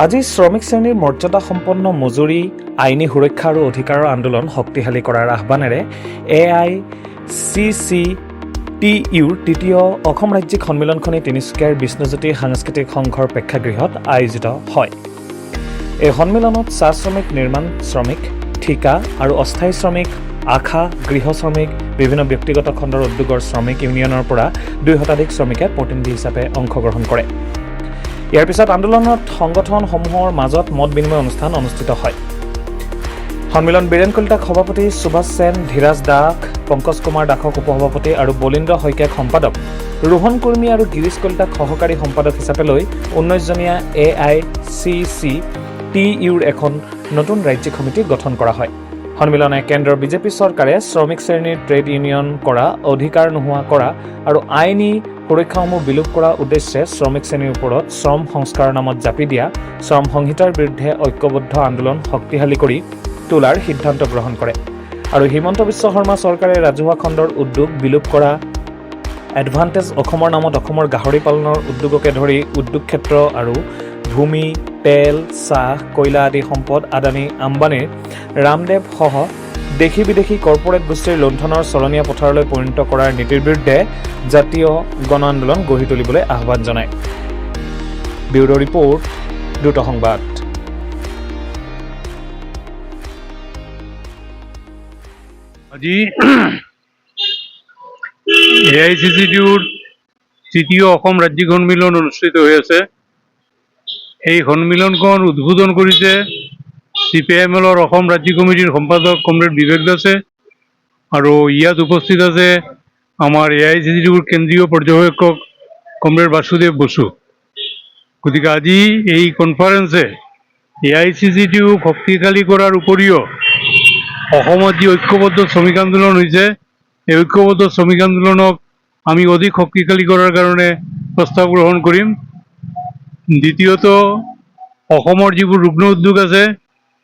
আজি শ্ৰমিক শ্ৰেণীৰ মৰ্যাদা সম্পন্ন মজুৰি আইনী সুৰক্ষা আৰু অধিকাৰৰ আন্দোলন শক্তিশালী কৰাৰ আহ্বানেৰে AICCTUৰ তৃতীয় অসম ৰাজ্যিক সন্মিলনখনি তিনিচুকীয়াৰ বিষ্ণুজ্যোতি সাংস্কৃতিক সংঘৰ প্ৰেক্ষাগৃহত আয়োজিত হয়। এই সন্মিলনত চাহ শ্ৰমিক, নিৰ্মাণ শ্ৰমিক, ঠিকা আৰু অস্থায়ী শ্ৰমিক, আশা, গৃহ শ্ৰমিক, বিভিন্ন ব্যক্তিগত খণ্ডৰ উদ্যোগৰ শ্ৰমিক ইউনিয়নৰ পৰা 2 শতাধিক শ্ৰমিকে প্ৰতিনিধি হিচাপে অংশগ্ৰহণ কৰে। ইয়াৰ পিছত আন্দোলনত সংগঠনসমূহৰ মাজত মত বিনিময় অনুষ্ঠান অনুষ্ঠিত হয়। সন্মিলন বীৰেন কলিতাক সভাপতি, সুভাষ সেন, ধীৰাজ দাস, পংকজ কুমাৰ দাসক উপসভাপতি আৰু বলীন্দ্ৰ শইকীয়াক সম্পাদক, ৰোহন কুৰ্মী আৰু গিৰীশ কলিতাক সহকাৰী সম্পাদক হিচাপে লৈ 19জনীয়া AICCTUৰ এখন নতুন ৰাজ্যিক সমিতি গঠন কৰা হয়। সন্মিলনে কেন্দ্ৰৰ বিজেপি চৰকাৰে শ্ৰমিক শ্ৰেণীৰ ট্ৰেড ইউনিয়ন কৰা, অধিকাৰ নোহোৱা কৰা আৰু আইনী সুৰক্ষাসমূহ বিলোপ কৰাৰ উদ্দেশ্যে শ্ৰমিক শ্ৰেণীৰ ওপৰত শ্ৰম সংস্কাৰৰ নামত জাপি দিয়া শ্ৰম সংহিতাৰ বিৰুদ্ধে ঐক্যবদ্ধ আন্দোলন শক্তিশালী কৰি তোলাৰ সিদ্ধান্ত গ্ৰহণ কৰে আৰু হিমন্ত বিশ্ব শৰ্মা চৰকাৰে ৰাজহুৱা খণ্ডৰ উদ্যোগ বিলোপ কৰা, এডভান্টেজ অসমৰ নামত অসমৰ গাহৰি পালনৰ উদ্যোগকে ধৰি উদ্যোগ ক্ষেত্ৰ আৰু ভূমি, তেল, চাহ, কয়লা আদি সম্পদ আদানী আম্বানীৰ ৰামদেৱ সহ দেশী বিদেশী কৰ্পৰেট গোষ্ঠীৰ লুণ্ঠনৰ চলনীয়া পথাৰলৈ পৰিণত কৰাৰ নীতিৰ বিৰুদ্ধে জাতীয় গণ আন্দোলন গঢ়ি তুলিবলৈ আহ্বান জনায়। ব্যুৰো ৰিপৰ্ট, দ্ৰুত সংবাদ। আজি AICCTUৰ তৃতীয় অসম ৰাজ্যিক সন্মিলন অনুষ্ঠিত হৈ আছে। এই সন্মিলনখন উদ্বোধন কৰিছে CPIMLৰ অসম ৰাজ্যিক কমিটিৰ সম্পাদক কমৰেড বিবেক দাসে আৰু ইয়াত উপস্থিত আছে আমাৰ AICCTUৰ কেন্দ্ৰীয় পৰ্যবেক্ষক কমৰেড বাসুদেৱ বসু। গতিকে আজি এই কনফাৰেন্সে AICCTU শক্তিশালী কৰাৰ উপৰিও অসমত যি ঐক্যবদ্ধ শ্ৰমিক আন্দোলন হৈছে, এই ঐক্যবদ্ধ শ্ৰমিক আন্দোলনক আমি অধিক শক্তিশালী কৰাৰ কাৰণে প্ৰস্তাৱ গ্ৰহণ কৰিম। দ্বিতীয়ত, অসমৰ যিবোৰ ৰুগ্ন উদ্যোগ আছে,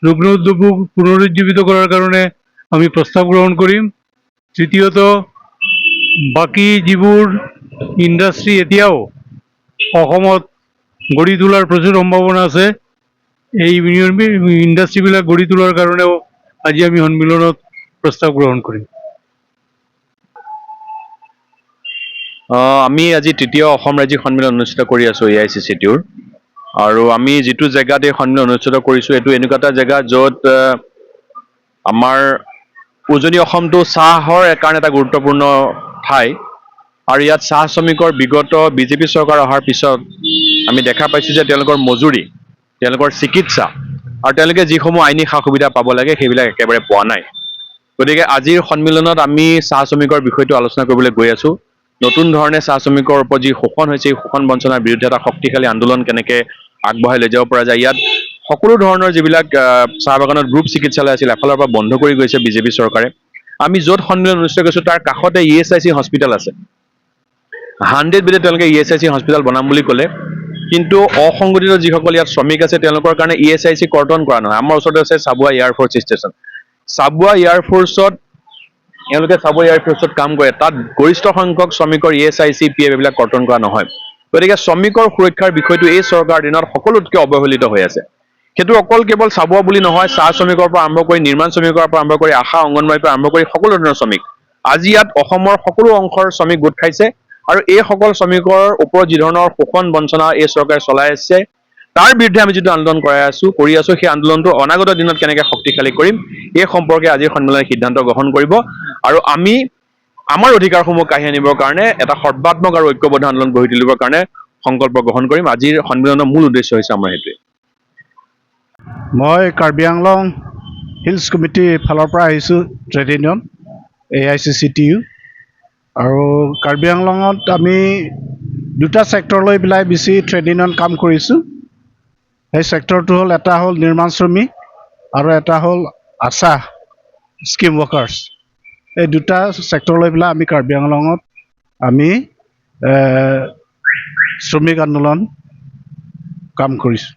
ৰুগ্ন উদ্যোগবোৰ পুনৰুজ্জীৱিত কৰাৰ কাৰণে আমি প্ৰস্তাৱ গ্ৰহণ কৰিম। তৃতীয়ত, বাকী যিবোৰ ইণ্ডাষ্ট্ৰী এতিয়াও অসমত গঢ়ি তোলাৰ প্ৰচুৰ সম্ভাৱনা আছে, এই ইণ্ডাষ্ট্ৰীবিলাক গঢ়ি তোলাৰ কাৰণেও আজি আমি সন্মিলনত প্ৰস্তাৱ গ্ৰহণ কৰিম। আমি আজি তৃতীয় অসম ৰাজ্যিক সন্মিলন অনুষ্ঠিত কৰি আছোঁ AICCTUৰ, আৰু আমি যিটো জেগাত এই সন্মিলন অনুষ্ঠিত কৰিছোঁ এইটো এনেকুৱা এটা জেগা য'ত আমাৰ উজনি অসমটো চাহৰ কাৰণে এটা গুৰুত্বপূৰ্ণ ঠাই, আৰু ইয়াত চাহ শ্ৰমিকৰ বিগত বিজেপি চৰকাৰ অহাৰ পিছত আমি দেখা পাইছোঁ যে তেওঁলোকৰ মজুৰি, তেওঁলোকৰ চিকিৎসা আৰু তেওঁলোকে যিসমূহ আইনী সা সুবিধা পাব লাগে সেইবিলাক একেবাৰে পোৱা নাই। গতিকে আজিৰ সন্মিলনত আমি চাহ শ্ৰমিকৰ বিষয়টো আলোচনা কৰিবলৈ গৈ আছোঁ। নতুন ধৰণে চাহ শ্ৰমিকৰ ওপৰত যি শোষণ হৈছে, এই শোষণ বঞ্চনাৰ বিৰুদ্ধে এটা শক্তিশালী আন্দোলন কেনেকৈ আগবঢ়াই লৈ যাব পৰা যায়। ইয়াত সকলো ধৰণৰ যিবিলাক চাহ বাগানত গ্ৰুপ চিকিৎসালয় আছিল এফালৰ পৰা বন্ধ কৰি গৈছে বিজেপি চৰকাৰে। আমি য'ত সন্মিলন অনুষ্ঠিত কৰিছোঁ তাৰ কাষতে ESIC হস্পিটেল আছে। 100 বেডে তেওঁলোকে ESIC হস্পিটেল বনাম বুলি ক'লে, কিন্তু অসংগঠিত যিসকল ইয়াত শ্ৰমিক আছে তেওঁলোকৰ কাৰণে ESIC কৰ্তন কৰা নহয়। আমাৰ ওচৰতে আছে চাবুৱা এয়াৰফ'ৰ্চ ষ্টেচন। চাবুৱা এয়াৰফ'ৰ্চত কাম কৰে, তাত গৰিষ্ঠ সংখ্যক শ্ৰমিকৰ ESIC, PF এইবিলাক কৰ্তন কৰা নহয়। গতিকে শ্ৰমিকৰ সুৰক্ষাৰ বিষয়টো এই চৰকাৰৰ দিনত সকলোতকৈ অৱহেলিত হৈ আছে। সেইটো অকল কেৱল চাবুৱা বুলি নহয়, চাহ শ্ৰমিকৰ পৰা আৰম্ভ কৰি, নিৰ্মাণ শ্ৰমিকৰ পৰা আৰম্ভ কৰি, আশা অংগনবাড়ীৰ পৰা আৰম্ভ কৰি সকলো ধৰণৰ শ্ৰমিক আজি ইয়াত অসমৰ সকলো অংশৰ শ্ৰমিক গোট খাইছে, আৰু এই সকল শ্ৰমিকৰ ওপৰত যি ধৰণৰ শোষণ বঞ্চনা এই চৰকাৰে চলাই আছে তাৰ বিৰুদ্ধে আমি যিটো আন্দোলন কৰি আছো, সেই আন্দোলনটো অনাগত দিনত কেনেকৈ শক্তিশালী কৰিম এই সম্পৰ্কে আজিৰ সন্মিলনে সিদ্ধান্ত গ্ৰহণ কৰিব, আৰু আমি আমাৰ অধিকাৰসমূহ কাঢ়ি আনিবৰ কাৰণে এটা সৰ্বাত্মক আৰু ঐক্যবদ্ধ আন্দোলন গঢ়ি তুলিবৰ কাৰণে সংকল্প গ্ৰহণ কৰিম। আজিৰ সন্মিলনৰ মূল উদ্দেশ্য হৈছে আমাৰ সেইটোৱে। মই কাৰ্বি আংলং হিলছ কমিটিৰ ফালৰ পৰা আহিছোঁ, ট্ৰেড ইউনিয়ন AICCTU, আৰু কাৰ্বি আংলঙত আমি 2টা ছেক্টৰ লৈ পেলাই বেছি ট্ৰেড ইউনিয়ন কাম কৰিছোঁ। সেই ছেক্টৰটো হ'ল, এটা হ'ল নিৰ্মাণ শ্ৰমিক আৰু এটা হ'ল আশা স্কিম ৱৰ্কাৰ্ছ। এই 2টা ছেক্টৰ লৈ পেলাই আমি কাৰ্বি আংলঙত আমি শ্ৰমিক আন্দোলন কাম কৰিছোঁ।